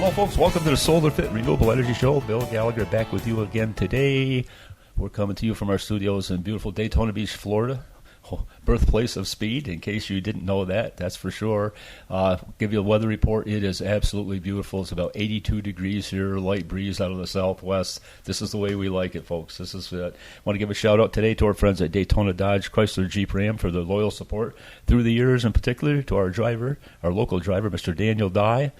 Hello, folks. Welcome to the Solar Fit Renewable Energy Show. Bill Gallagher back with you again today. We're coming to you from our studios in beautiful Daytona Beach, Florida. Birthplace of speed, in case you didn't know that, that's for sure. Give you a weather report. It is absolutely beautiful. It's about 82 degrees here, light breeze out of the southwest. This is the way we like it, folks. This is it. I want to give a shout out today to our friends at Daytona Dodge Chrysler Jeep Ram for their loyal support through the years, in particular to our driver, our local driver, Mr. Daniel Dye.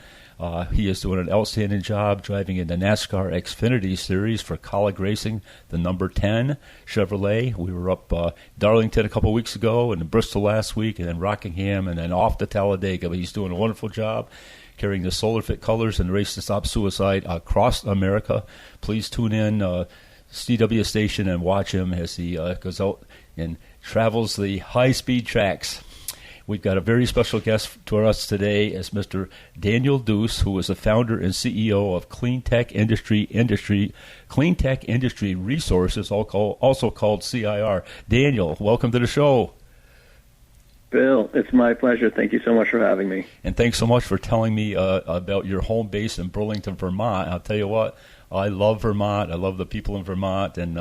He is doing an outstanding job driving in the NASCAR Xfinity Series for Colleague Racing, the number 10 Chevrolet. We were up Darlington a couple weeks ago, and in Bristol last week, and then Rockingham, and then off to Talladega. But he's doing a wonderful job carrying the Solar Fit colors and Race to Stop Suicide across America. Please tune in CW station and watch him as he goes out and travels the high-speed tracks. We've got a very special guest to us today as Mr. Daniel Deuce, who is the founder and CEO of Clean Tech Industry Resources, also called CIR. Daniel, welcome to the show. Bill, it's my pleasure. Thank you so much for having me. And thanks so much for telling me about your home base in Burlington, Vermont. I'll tell you what, I love Vermont. I love the people in Vermont. And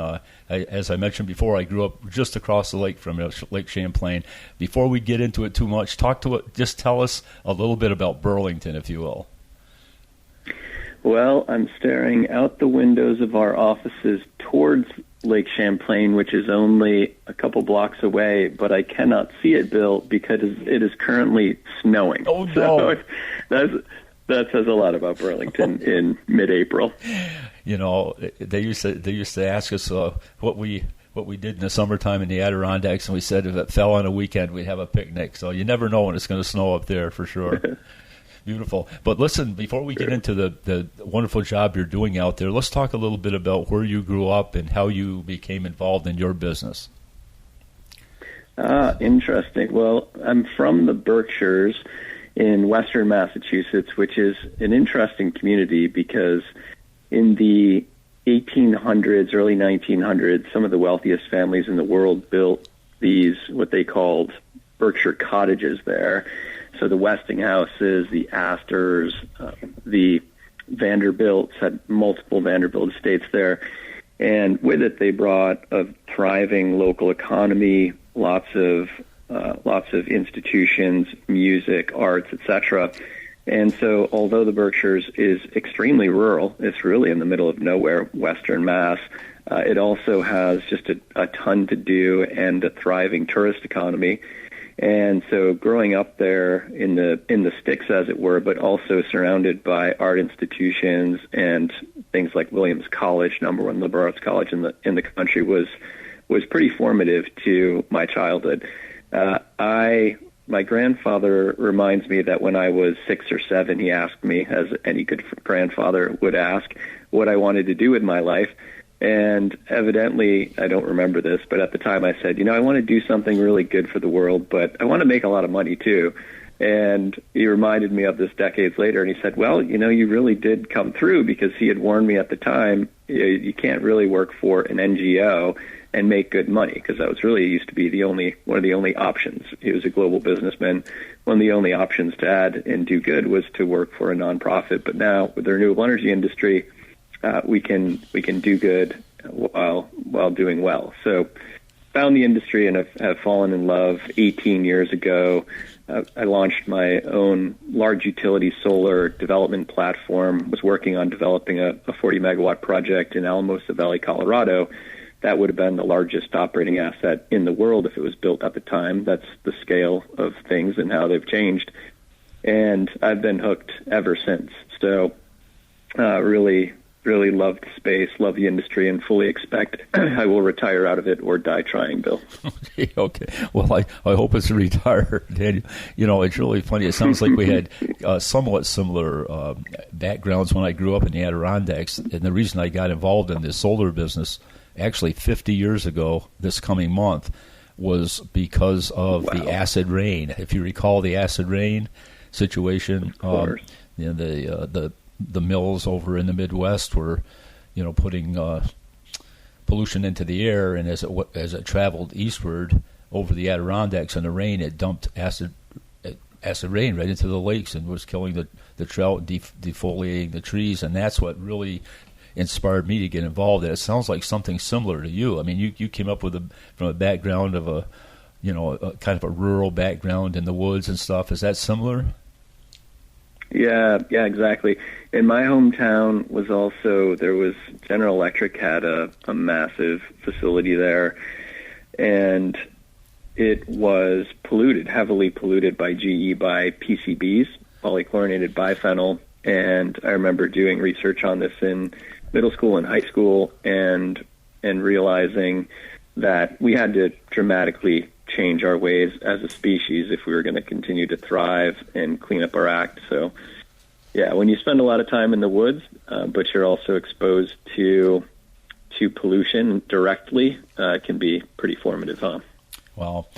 as I mentioned before, I grew up just across the lake from Lake Champlain. Before we get into it too much, just tell us a little bit about Burlington, if you will. Well, I'm staring out the windows of our offices towards Lake Champlain, which is only a couple blocks away, but I cannot see it, Bill, because it is currently snowing. Oh, no. So that says a lot about Burlington in mid-April. You know, they used to ask us what we did in the summertime in the Adirondacks, and we said if it fell on a weekend, we'd have a picnic. So you never know when it's going to snow up there, for sure. Beautiful. But listen, before we get into the wonderful job you're doing out there, let's talk a little bit about where you grew up and how you became involved in your business. Interesting. Well, I'm from the Berkshires in western Massachusetts, which is an interesting community because in the 1800s, early 1900s, some of the wealthiest families in the world built these, what they called Berkshire cottages there. So the Westinghouses, the Astors, the Vanderbilts had multiple Vanderbilt estates there. And with it, they brought a thriving local economy, lots of institutions, music, arts, etc. And so although the Berkshires is extremely rural, it's really in the middle of nowhere, Western Mass, it also has just a ton to do and a thriving tourist economy. And so growing up there in the sticks, as it were, but also surrounded by art institutions and things like Williams College, number one liberal arts college in the country, was pretty formative to my childhood. My grandfather reminds me that when I was 6 or 7, he asked me, as any good grandfather would ask, what I wanted to do with my life. And evidently, I don't remember this, but at the time I said, I want to do something really good for the world, but I want to make a lot of money too. And he reminded me of this decades later, and he said, well, you really did come through, because he had warned me at the time, you can't really work for an NGO and make good money, because that was really used to be one of the only options. He was a global businessman. One of the only options to add and do good was to work for a nonprofit. But now with the renewable energy industry, we can do good while doing well. So found the industry and have fallen in love 18 years ago. I launched my own large utility solar development platform, was working on developing a 40-megawatt project in Alamosa Valley, Colorado. That would have been the largest operating asset in the world if it was built at the time. That's the scale of things and how they've changed. And I've been hooked ever since. So really love the space, love the industry, and fully expect I will retire out of it or die trying, Bill. Okay. Well, I hope it's retired, Daniel. It's really funny. It sounds like we had somewhat similar backgrounds when I grew up in the Adirondacks. And the reason I got involved in this solar business, actually 50 years ago this coming month, was because of the acid rain. If you recall the acid rain situation, the mills over in the Midwest were, putting pollution into the air, and as it traveled eastward over the Adirondacks in the rain, it dumped acid acid rain right into the lakes and was killing the trout, defoliating the trees, and that's what really inspired me to get involved. It sounds like something similar to you. I mean, you came up with from a background of a kind of a rural background in the woods and stuff. Is that similar? Yeah, exactly. In my hometown there was General Electric had a massive facility there, and it was heavily polluted by GE by PCBs, polychlorinated biphenyl. And I remember doing research on this in middle school and high school, and realizing that we had to dramatically change our ways as a species if we were going to continue to thrive and clean up our act. So, yeah, when you spend a lot of time in the woods, but you're also exposed to pollution directly, it can be pretty formative, huh? Wow.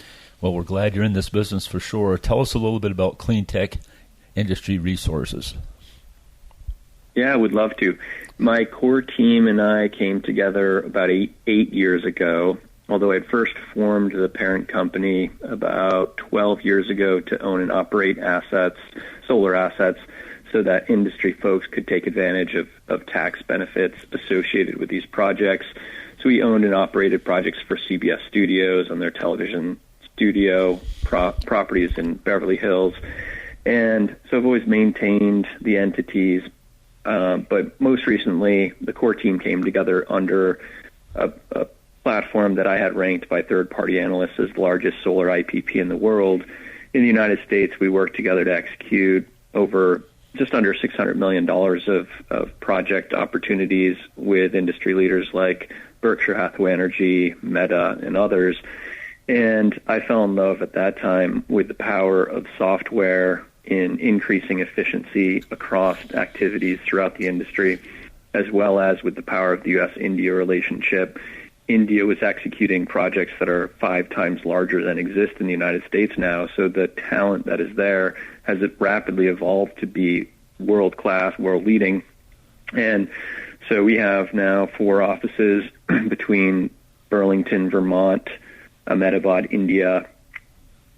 Well, we're glad you're in this business for sure. Tell us a little bit about clean tech industry resources. Yeah, I would love to. My core team and I came together about eight years ago, although I had first formed the parent company about 12 years ago to own and operate solar assets, so that industry folks could take advantage of tax benefits associated with these projects. So we owned and operated projects for CBS Studios on their television studio properties in Beverly Hills. And so I've always maintained the entities. But most recently, the core team came together under a platform that I had ranked by third-party analysts as the largest solar IPP in the world. In the United States, we worked together to execute over just under $600 million of project opportunities with industry leaders like Berkshire Hathaway Energy, Meta, and others. And I fell in love at that time with the power of software in increasing efficiency across activities throughout the industry, as well as with the power of the U.S.-India relationship. India was executing projects that are 5 times larger than exist in the United States now, so the talent that is there has rapidly evolved to be world-class, world-leading. And so we have now 4 offices between Burlington, Vermont, Ahmedabad, India,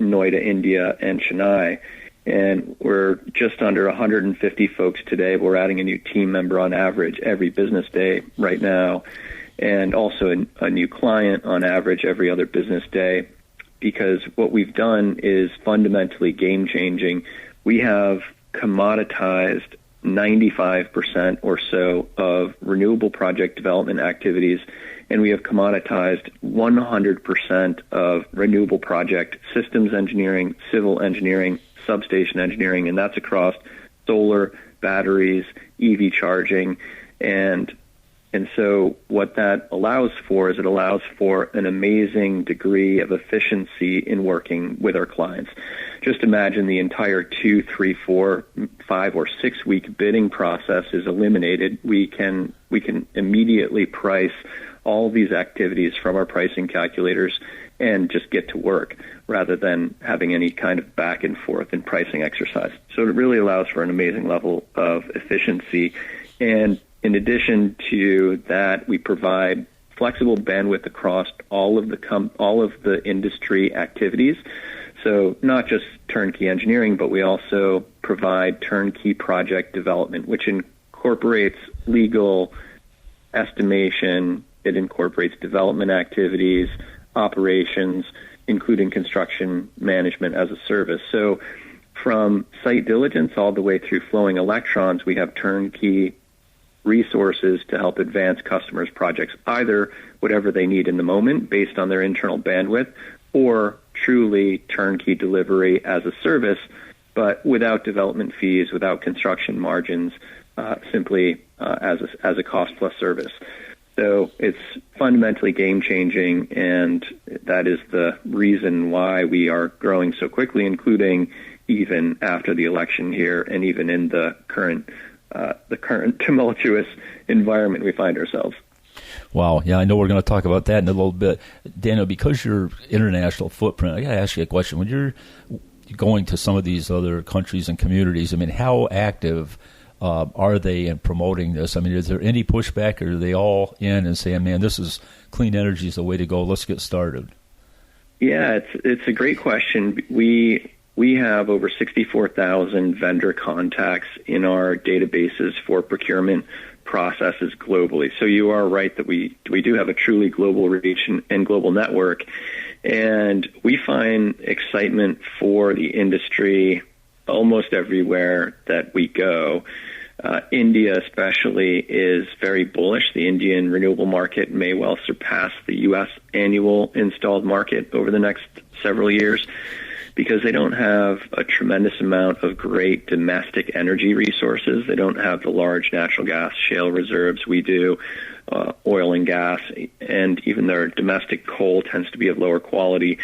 Noida, India, and Chennai. And we're just under 150 folks today. We're adding a new team member on average every business day right now, and also a new client on average every other business day, because what we've done is fundamentally game-changing. We have commoditized 95% or so of renewable project development activities, and we have commoditized 100% of renewable project systems engineering, civil engineering, substation engineering, and that's across solar, batteries, EV charging, and so what that allows for is it allows for an amazing degree of efficiency in working with our clients. Just imagine the entire 2, 3, 4, 5, or 6 week bidding process is eliminated. We can immediately price all these activities from our pricing calculators and just get to work rather than having any kind of back and forth in pricing exercise. So it really allows for an amazing level of efficiency. And in addition to that, we provide flexible bandwidth across all of the industry activities. So not just turnkey engineering, but we also provide turnkey project development, which incorporates legal estimation. It incorporates development activities, operations, including construction management as a service. So from site diligence all the way through flowing electrons, we have turnkey resources to help advance customers' projects, either whatever they need in the moment based on their internal bandwidth, or truly turnkey delivery as a service, but without development fees, without construction margins, simply as a cost-plus service. So it's fundamentally game-changing, and that is the reason why we are growing so quickly, including even after the election here and even in the current tumultuous environment we find ourselves. Wow. Yeah, I know we're going to talk about that in a little bit. Daniel, because your international footprint, I got to ask you a question. When you're going to some of these other countries and communities, I mean, how active are they in promoting this? I mean, is there any pushback, or are they all in and saying, man, this is clean energy is the way to go, let's get started? Yeah, it's a great question. We we have over 64,000 vendor contacts in our databases for procurement processes globally. So you are right that we do have a truly global reach and global network. And we find excitement for the industry almost everywhere that we go. India especially is very bullish. The Indian renewable market may well surpass the U.S. annual installed market over the next several years, because they don't have a tremendous amount of great domestic energy resources. They don't have the large natural gas shale reserves we do, oil and gas, and even their domestic coal tends to be of lower quality.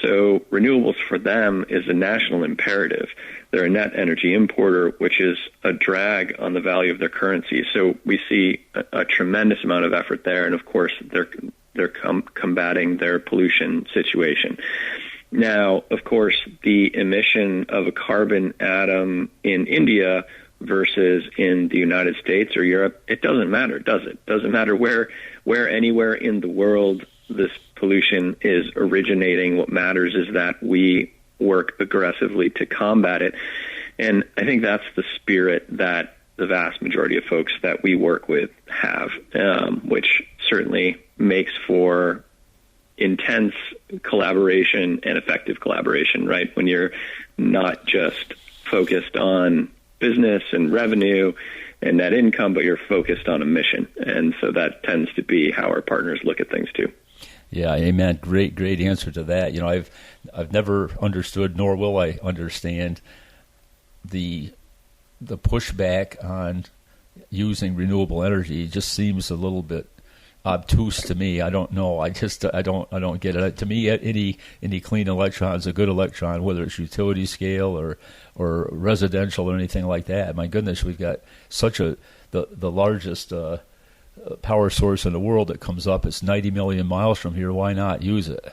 So renewables for them is a national imperative. They're a net energy importer, which is a drag on the value of their currency. So we see a tremendous amount of effort there, and of course they're combating their pollution situation. Now, of course, the emission of a carbon atom in India versus in the United States or Europe, it doesn't matter, does it? Doesn't matter where anywhere in the world this pollution is originating. What matters is that we work aggressively to combat it. And I think that's the spirit that the vast majority of folks that we work with have, which certainly makes for intense collaboration and effective collaboration, right? When you're not just focused on business and revenue and net income, but you're focused on a mission. And so that tends to be how our partners look at things too. Yeah, amen. Great answer to that. You know, I've never understood, nor will I understand, the pushback on using renewable energy. It just seems a little bit obtuse to me. I don't know. I don't get it. To me, any clean electron is a good electron, whether it's utility scale or residential or anything like that. My goodness, we've got such the largest power source in the world that comes up. It's 90 million miles from here. Why not use it?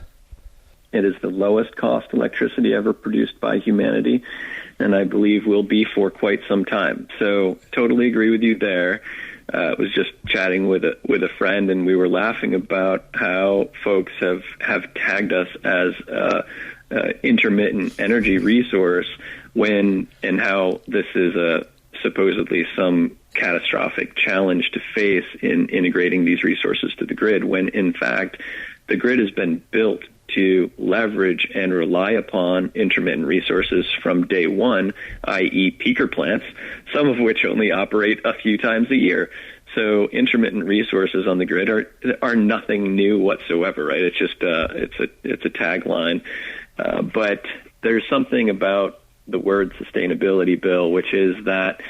It is the lowest cost electricity ever produced by humanity, and I believe will be for quite some time. So totally agree with you there. I was just chatting with a friend, and we were laughing about how folks have tagged us as intermittent energy resource and how this is supposedly some catastrophic challenge to face in integrating these resources to the grid, when in fact the grid has been built to leverage and rely upon intermittent resources from day one, i.e. peaker plants, some of which only operate a few times a year. So intermittent resources on the grid are nothing new whatsoever, right? It's just it's a tagline, but there's something about the word sustainability, Bill, which is that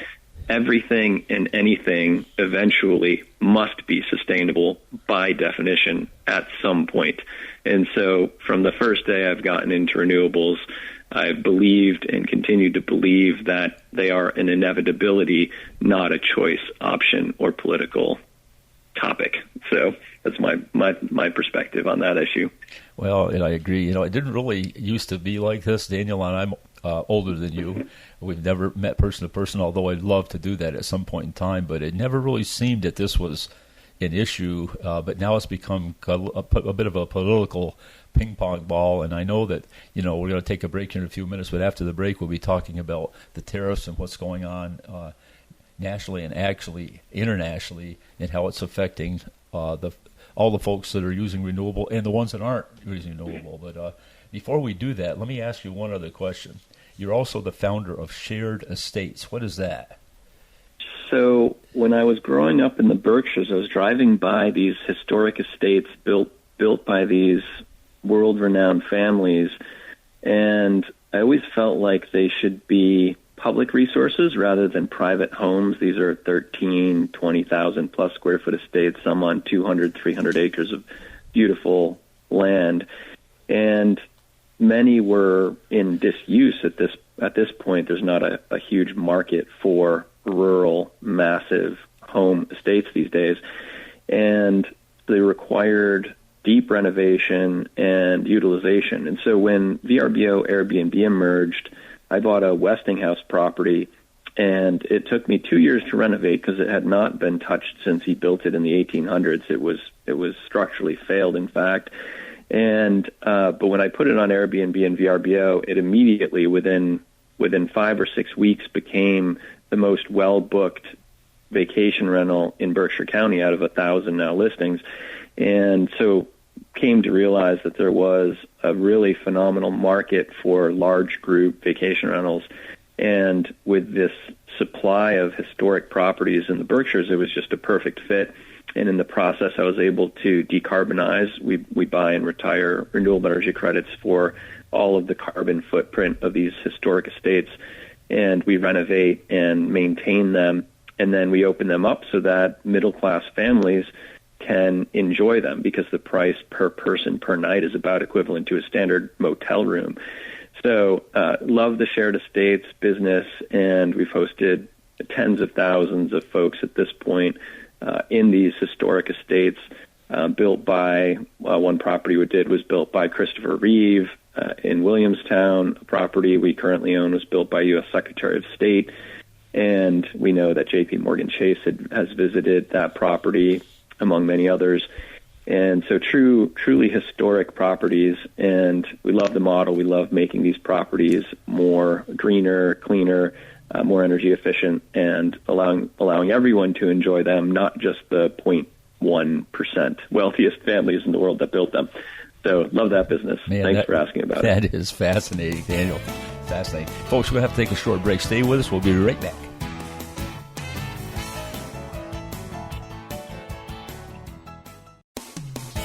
everything and anything eventually must be sustainable by definition at some point. And so from the first day I've gotten into renewables, I've believed and continue to believe that they are an inevitability, not a choice, option, or political topic. So that's my perspective on that issue. Well, and I agree. You know, it didn't really used to be like this. Daniel and I'm older than you. We've never met person to person, although I'd love to do that at some point in time. But it never really seemed that this was an issue. But now it's become a bit of a political ping pong ball. And I know that, you know, we're going to take a break in a few minutes, but after the break, we'll be talking about the tariffs and what's going on nationally and actually internationally, and how it's affecting all the folks that are using renewable and the ones that aren't using renewable. But before we do that, let me ask you one other question. You're also the founder of Shared Estates. What is that? So when I was growing up in the Berkshires, I was driving by these historic estates built by these world-renowned families, and I always felt like they should be public resources rather than private homes. These are 13, 20,000 plus square foot estates, some on 200, 300 acres of beautiful land. And many were in disuse at this point. There's not a huge market for rural, massive home estates these days. And they required deep renovation and utilization. And so when VRBO Airbnb emerged, I bought a Westinghouse property, and it took me 2 years to renovate because it had not been touched since he built it in the 1800s. It was structurally failed, in fact. But when I put it on Airbnb and VRBO, it immediately, within 5 or 6 weeks, became the most well-booked vacation rental in Berkshire County out of 1,000 now listings. And so came to realize that there was a really phenomenal market for large group vacation rentals. And with this supply of historic properties in the Berkshires, it was just a perfect fit. And in the process, I was able to decarbonize. We buy and retire renewable energy credits for all of the carbon footprint of these historic estates, and we renovate and maintain them, and then we open them up so that middle-class families can enjoy them, because the price per person per night is about equivalent to a standard motel room. So love the shared estates business, and we've hosted tens of thousands of folks at this point in these historic estates, built by, one property we did was built by Christopher Reeve in Williamstown. A property we currently own was built by U.S. Secretary of State, and we know that J.P. Morgan Chase has visited that property, among many others. And so truly historic properties, and we love the model. We love making these properties more greener, cleaner, more energy efficient, and allowing everyone to enjoy them, not just the 0.1% wealthiest families in the world that built them. So love that business. Man, Thanks for asking about it. That is fascinating, Daniel. Fascinating. Folks, we're going to have to take a short break. Stay with us. We'll be right back.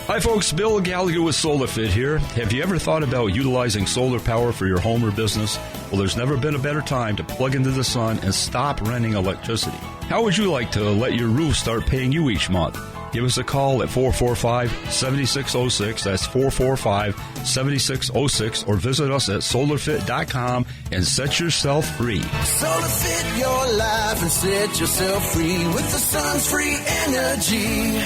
Hi folks, Bill Gallagher with SolarFit here. Have you ever thought about utilizing solar power for your home or business? Well, there's never been a better time to plug into the sun and stop renting electricity. How would you like to let your roof start paying you each month? Give us a call at 445-7606. That's 445-7606. Or visit us at solarfit.com and set yourself free. SolarFit your life and set yourself free with the sun's free energy.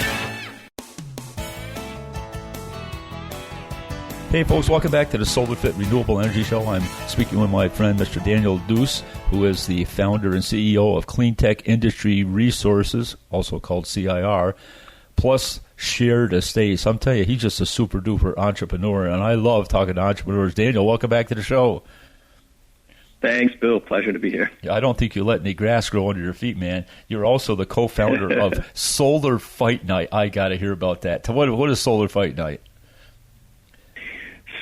Hey folks, welcome back to the SolarFit Renewable Energy Show. I'm speaking with my friend Mr. Daniel Deuce, who is the founder and CEO of Cleantech Industry Resources, also called CIR, plus Shared Estates. I'm telling you, he's just a super duper entrepreneur, and I love talking to entrepreneurs. Daniel, welcome back to the show. Thanks, Bill. Pleasure to be here. I don't think you let any grass grow under your feet, man. You're also the co-founder of Solar Fight Night. I got to hear about that. What is Solar Fight Night?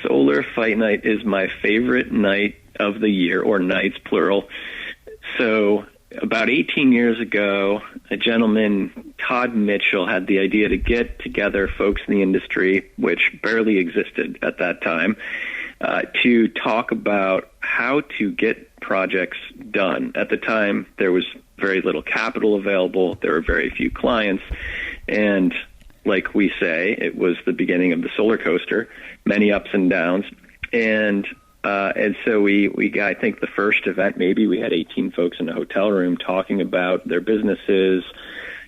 Solar Fight Night is my favorite night of the year, or nights plural. So about 18 years ago, a gentleman, Todd Mitchell, had the idea to get together folks in the industry, which barely existed at that time, to talk about how to get projects done. At the time, there was very little capital available. There were very few clients. And like we say, it was the beginning of the solar coaster, many ups and downs. And so we got, I think the first event, maybe we had 18 folks in a hotel room talking about their businesses,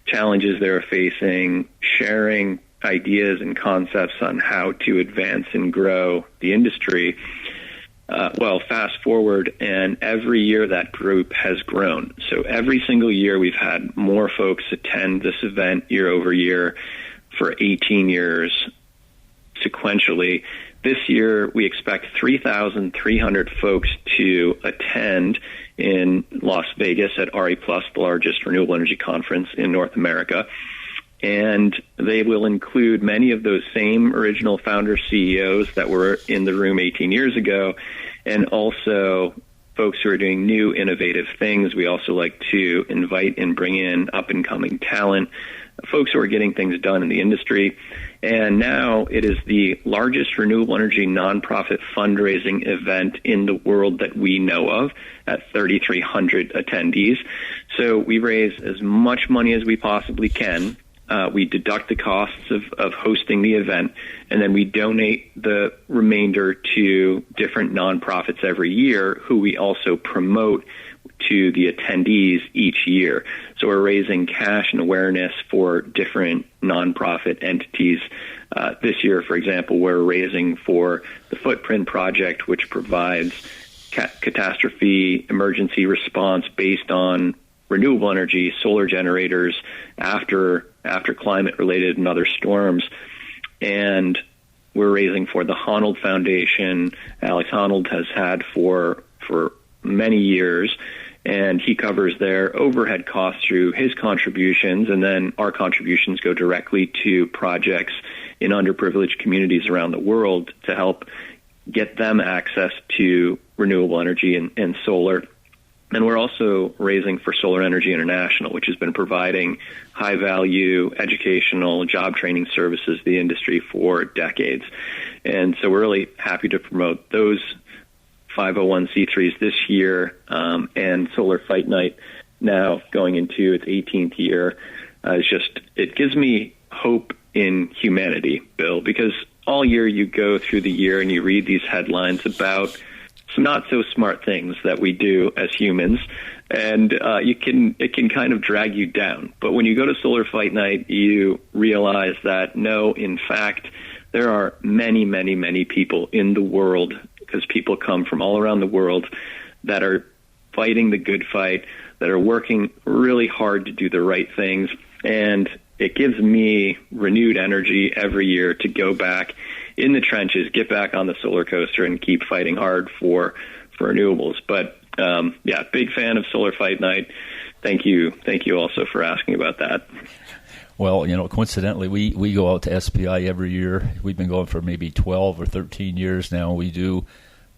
challenges they were facing, sharing ideas and concepts on how to advance and grow the industry. Well, fast forward, and every year that group has grown. So every single year we've had more folks attend this event year over year for 18 years sequentially. This year, we expect 3,300 folks to attend in Las Vegas at RE+, the largest renewable energy conference in North America. And they will include many of those same original founder CEOs that were in the room 18 years ago, and also folks who are doing new, innovative things. We also like to invite and bring in up-and-coming talent, folks who are getting things done in the industry. And now it is the largest renewable energy nonprofit fundraising event in the world that we know of, at 3,300 attendees. So we raise as much money as we possibly can. We deduct the costs of hosting the event, and then we donate the remainder to different nonprofits every year, who we also promote to the attendees each year. So we're raising cash and awareness for different nonprofit entities. This year, for example, we're raising for the Footprint Project, which provides catastrophe emergency response based on renewable energy, solar generators after climate-related and other storms. And we're raising for the Honnold Foundation. Alex Honnold has had for many years, and he covers their overhead costs through his contributions, and then our contributions go directly to projects in underprivileged communities around the world to help get them access to renewable energy and solar. And we're also raising for Solar Energy International, which has been providing high-value educational job training services to the industry for decades. And so we're really happy to promote those 501c3s this year, and Solar Fight Night now going into its 18th year. It gives me hope in humanity, Bill, because all year you go through the year and you read these headlines about some not so smart things that we do as humans, and it can kind of drag you down. But when you go to Solar Fight Night, you realize that no, in fact, there are many, many, many people in the world, because people come from all around the world, that are fighting the good fight, that are working really hard to do the right things. And it gives me renewed energy every year to go back in the trenches, get back on the solar coaster, and keep fighting hard for renewables. But big fan of Solar Fight Night. Thank you also for asking about that. Well, coincidentally, we go out to SPI every year. We've been going for maybe 12 or 13 years now. We do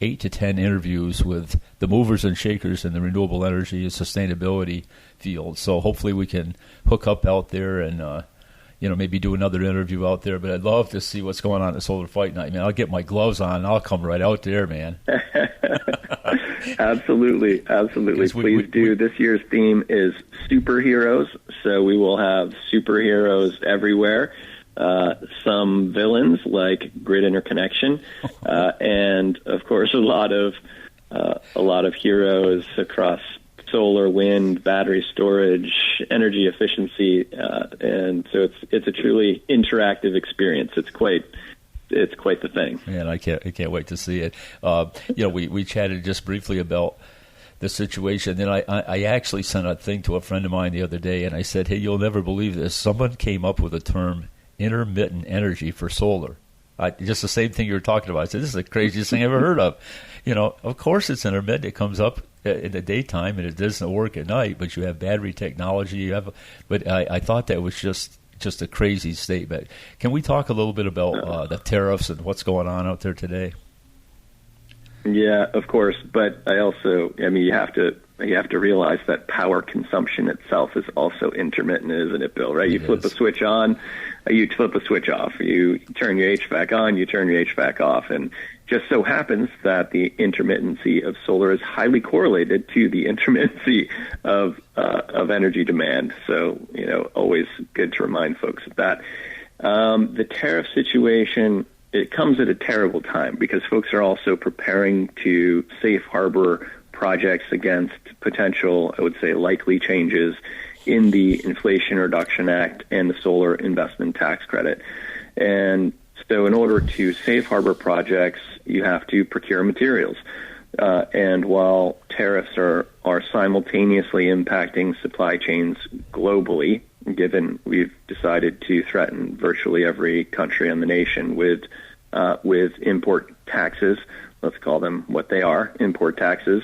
8 to 10 interviews with the movers and shakers in the renewable energy and sustainability field. So hopefully we can hook up out there and maybe do another interview out there. But I'd love to see what's going on at Solar Fight Night, man. I'll get my gloves on and I'll come right out there, man. Absolutely. Please do. This year's theme is superheroes, so we will have superheroes everywhere. Some villains like grid interconnection, and of course a lot of heroes across solar, wind, battery storage, energy efficiency, and so it's a truly interactive experience. It's quite the thing. Man, I can't wait to see it. We chatted just briefly about the situation, and I actually sent a thing to a friend of mine the other day, and I said, hey, you'll never believe this. Someone came up with a term, intermittent energy, for solar. Just the same thing you were talking about. I said, this is the craziest thing I ever heard of. Of course it's intermittent. It comes up in the daytime and it doesn't work at night, but you have battery technology. But I thought that was just a crazy statement. Can we talk a little bit about the tariffs and what's going on out there today? Yeah, of course. But you have to realize that power consumption itself is also intermittent, isn't it, Bill? Right? You flip a switch on, you flip a switch off. You turn your HVAC on, you turn your HVAC off. And just so happens that the intermittency of solar is highly correlated to the intermittency of energy demand. So, always good to remind folks of that. The tariff situation, it comes at a terrible time because folks are also preparing to safe harbor projects against potential, I would say, likely changes in the Inflation Reduction Act and the Solar Investment Tax Credit. And so in order to safe harbor projects, you have to procure materials. And while tariffs are simultaneously impacting supply chains globally, given we've decided to threaten virtually every country in the nation with import taxes, let's call them what they are, import taxes,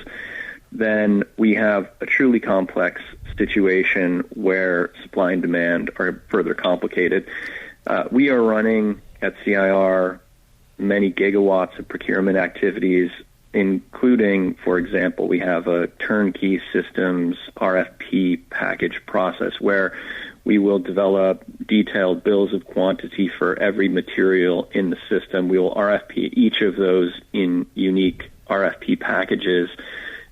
then we have a truly complex situation where supply and demand are further complicated. We are running at CIR many gigawatts of procurement activities, including, for example, we have a turnkey systems RFP package process where we will develop detailed bills of quantity for every material in the system. We will RFP each of those in unique RFP packages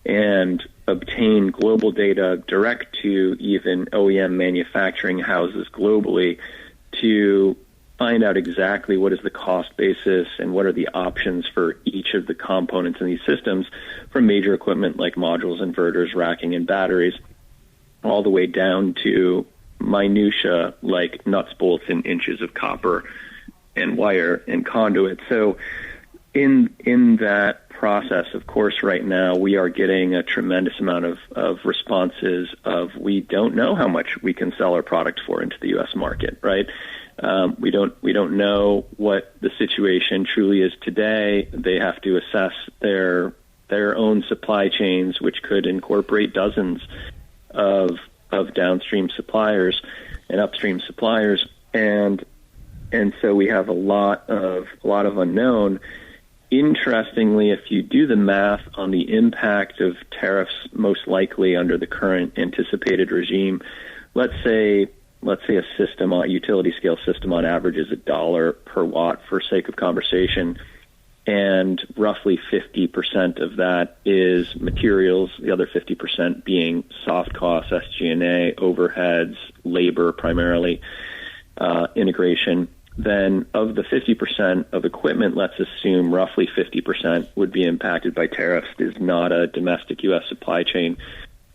and obtain global data direct to even OEM manufacturing houses globally to find out exactly what is the cost basis and what are the options for each of the components in these systems, from major equipment like modules, inverters, racking, and batteries, all the way down to minutia like nuts, bolts, and inches of copper and wire and conduit. So in that process, of course, right now we are getting a tremendous amount of responses of we don't know how much we can sell our product for into the U.S. market, right? We don't know what the situation truly is today. They have to assess their own supply chains, which could incorporate dozens of downstream suppliers and upstream suppliers, and so we have a lot of unknown. Interestingly, if you do the math on the impact of tariffs, most likely under the current anticipated regime, let's say a system, a utility scale system on average is $1 per watt for sake of conversation, and roughly 50% of that is materials, the other 50% being soft costs, SG&A, overheads, labor primarily, integration. Then of the 50% of equipment, let's assume roughly 50% would be impacted by tariffs. There's not a domestic U.S. supply chain.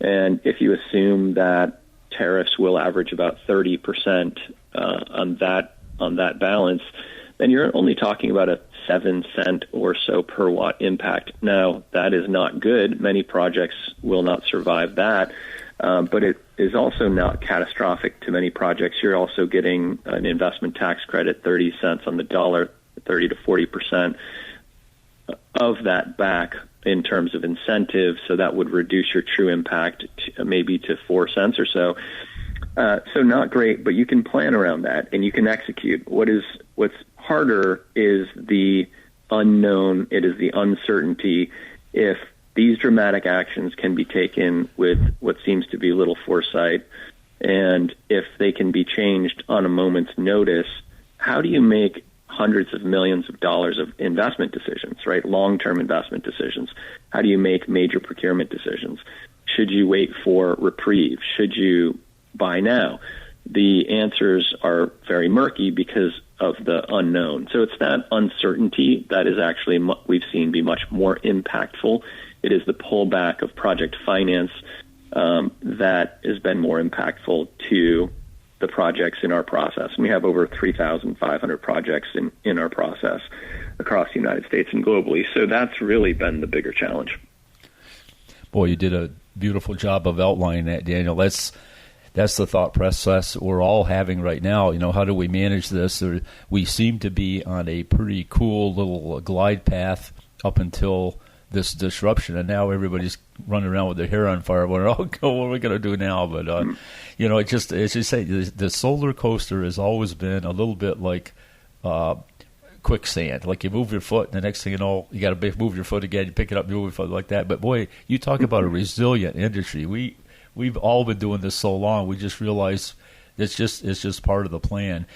And if you assume that tariffs will average about 30% on that balance, then you're only talking about a 7 cent or so per watt impact. Now, that is not good. Many projects will not survive that. But it is also not catastrophic to many projects. You're also getting an investment tax credit, 30 cents on the dollar, 30 to 40% of that back in terms of incentive. So that would reduce your true impact maybe to 4 cents or so. So not great, but you can plan around that and you can execute. What's harder is the unknown. It is the uncertainty. If these dramatic actions can be taken with what seems to be little foresight, and if they can be changed on a moment's notice, how do you make hundreds of millions of dollars of investment decisions, right? Long-term investment decisions. How do you make major procurement decisions? Should you wait for reprieve? Should you buy now? The answers are very murky because of the unknown. So it's that uncertainty that is actually, we've seen, be much more impactful. It is the pullback of project finance that has been more impactful to the projects in our process. And we have over 3,500 projects in our process across the United States and globally. So that's really been the bigger challenge. Boy, you did a beautiful job of outlining that, Daniel. That's the thought process we're all having right now. You know, how do we manage this? We seem to be on a pretty cool little glide path up until this disruption, and now everybody's running around with their hair on fire. Wondering, what are we going to do now? But you know, it just, as you say, the solar coaster has always been a little bit like quicksand. Like you move your foot, and the next thing you know, you got to move your foot again. You pick it up, you move your foot like that. But boy, you talk about a resilient industry. We've all been doing this so long. We just realize it's just part of the plan.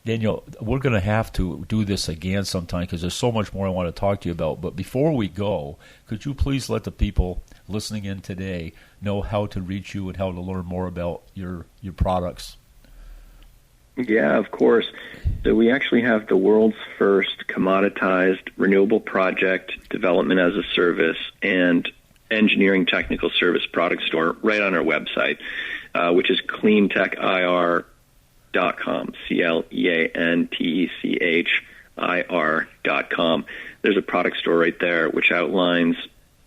Daniel, we're going to have to do this again sometime because there's so much more I want to talk to you about. But before we go, could you please let the people listening in today know how to reach you and how to learn more about your products? Yeah, of course. So we actually have the world's first commoditized renewable project development as a service and engineering technical service product store right on our website, which is cleantechir.com, CLEANTECHIR.com. There's a product store right there which outlines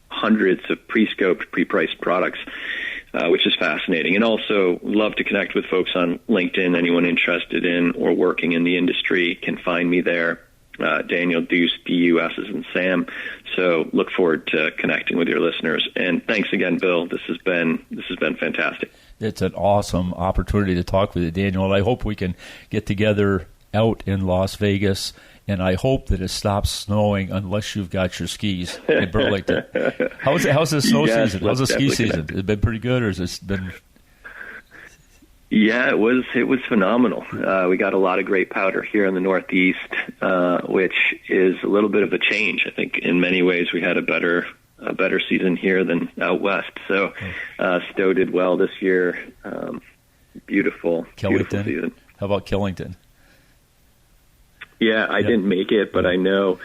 hundreds of pre-scoped, pre-priced products, which is fascinating. And also love to connect with folks on LinkedIn. Anyone interested in or working in the industry can find me there. Daniel Deuce, D-U-S as in Sam. So look forward to connecting with your listeners. And thanks again, Bill. This has been fantastic. It's an awesome opportunity to talk with you, Daniel. And I hope we can get together out in Las Vegas. And I hope that it stops snowing unless you've got your skis in Burlington. How's the snow season? How's the ski season? Has it been pretty good, or has it been? Yeah, it was phenomenal. We got a lot of great powder here in the Northeast, which is a little bit of a change. I think in many ways we had a better season here than out west. So Stowe did well this year. Beautiful season. How about Killington? Yeah, I didn't make it, but I know.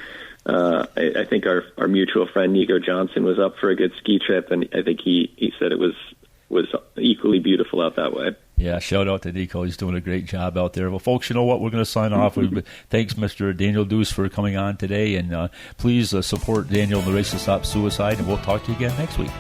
I think our mutual friend Nico Johnson was up for a good ski trip, and I think he said it was equally beautiful out that way. Yeah, shout out to Nico. He's doing a great job out there. Well, folks, you know what? We're going to sign off. Thanks, Mr. Daniel Deuce, for coming on today. And please support Daniel in the race to stop suicide. And we'll talk to you again next week.